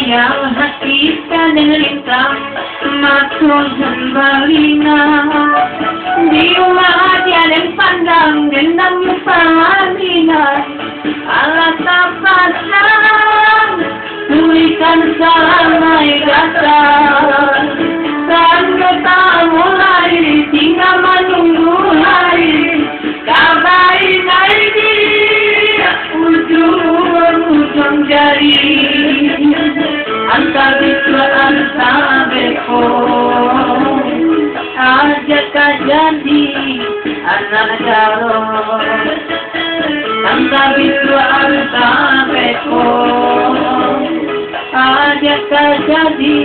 yang hati kadang matur sembalina di rumah tiada pandang gendam palina ala tapasang tulisan salamai kata dan kata mulai tinggal menunggu hari kabar ini ujung jari antar biswa antar beko ajak jadi anak jaro antar biswa antar beko ajak jadi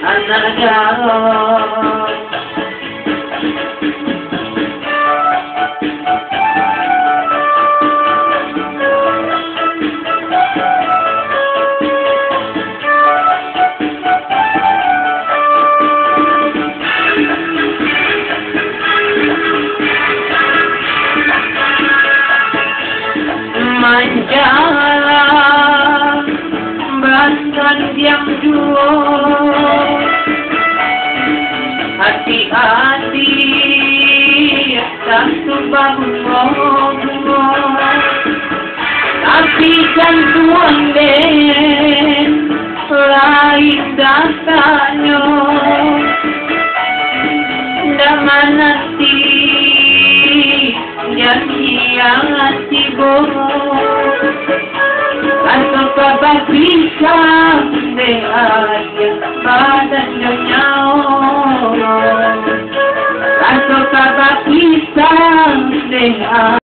anak jaro. Manja bahkan diam dua hati-hati tak bangun tapi jantung deh lain dasarnya daman nanti jadi yang sibuk atau kabar bisa deh aja badan nyawa atau kabar bisa deh